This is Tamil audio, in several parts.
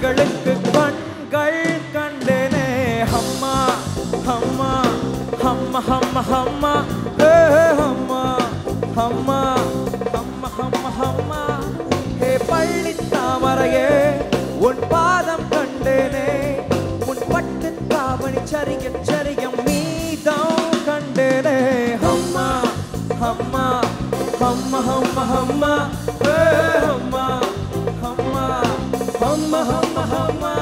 ஆடைகளுக்கு கண்கள் கண்டேனே அம்மா அம்மா அம்மா அம்மா அம்மா அம்மா அம்மா அம்மா அம்மா அம்மா ஹே பள்ளி தாமரையே உன் பாதம் கண்டேனே உன் பட்டு தாவணி சரிய சரியம் மீதம் கண்டேனே அம்மா அம்மா அம்மா அம்மா அம்மா அம்மா அம்மா அம்மா அம்மா அம்மா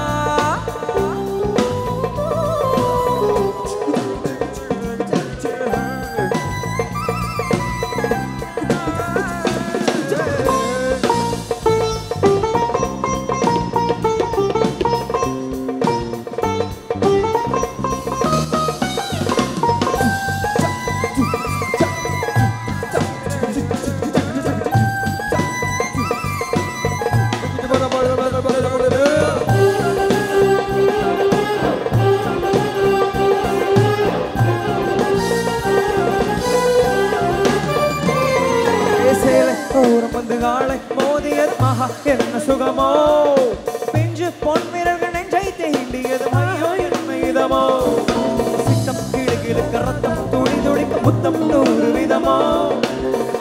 மோதியது மகா என்ன சுகமோ பிஞ்சு பொன் வீரர்கள் நெஞ்சை தேண்டியது மையோ என்மீதமோ சித்தம் கிழக்கிழுக்க ரத்தம் துடி துடிக்க முத்தம் 100 விதமோ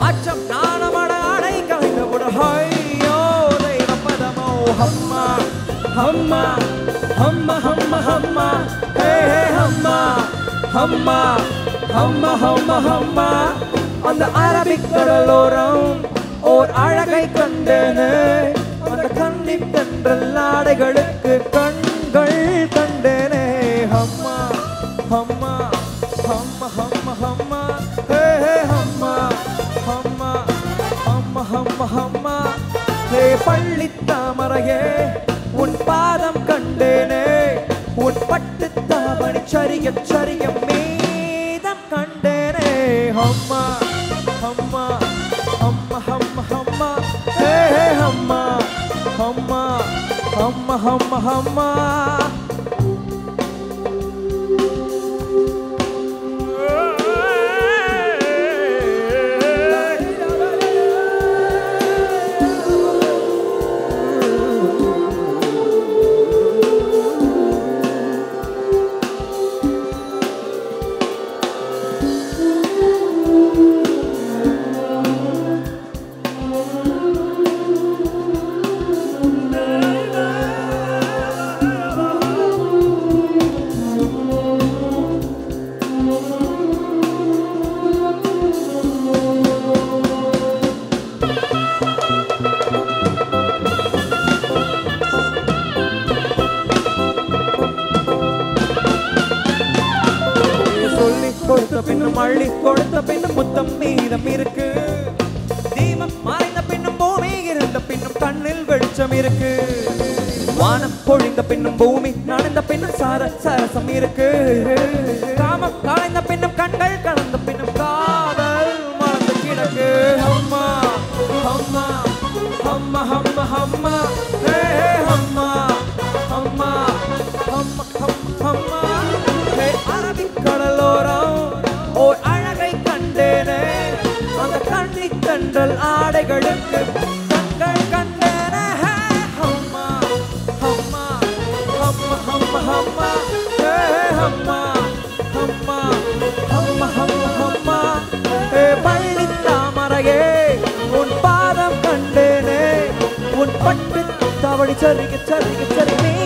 அச்சம் நாணமட அடை கலைந்த புடஹையோ தெய்வ பதமோ அம்மா அம்மா அம்மா அம்மா அம்மா ஹே ஹே அம்மா அம்மா அம்மா அம்மா அம்மா அந்த அரபிக் கடலோரம் ஓர் அழகை கண்டேனே அந்த கண்ணின் தென்றல் ஆடைகளுக்கு கண்கள் கண்டேனே அம்மா அம்மா அம்மா அம்மா அம்மா ஹே ஹே அம்மா அம்மா அம்மா அம்மா அம்மா ஹே பள்ளி தாமரையே உன் பாதம் கண்டேனே உன் பட்டு தாவணி சரிய சரிய மீதம் கண்டேனே அம்மா அம்மா அம்மா அம்மா அம்மா ஹே ஹே அம்மா அம்மா அம்மா அம்மா அம்மா கொடுத்த பின்னும் அள்ளி கொடுத்த பின்னும் முத்தம் மீதம் இருக்கு தீபம் மறைந்த பின்னும் பூமி இருந்த பின்னும் கண்ணில் வெளிச்சம் இருக்கு வானம் பொழிந்த பின்னும் பூமி நனைந்த பின்னும் சரசம் இருக்கு காமம் கலைந்த பின்னும் கண்கள் கலந்த பின்னும் காதல் மறந்து கிடக்கு அம்மா அம்மா அம்மா அம்மா அம்மா ஹே அம்மா அம்மா அம்மா அம்மா ஹே அரபிக் கடலோரம் ஓர் அழகை கண்டேனே அந்த கண்ணி கண்டல் ஆடைகளுக்கு கண்கள் கண்டேனே அம்மா அம்மா அம்மா அம்மா அம்மா ஹே அம்மா அம்மா அம்மா அம்மா அம்மா ஹே பள்ளி தாமரையே உன் பாதம் கண்டேனே உன் பட்டு தவழி சரிக சரிக சரி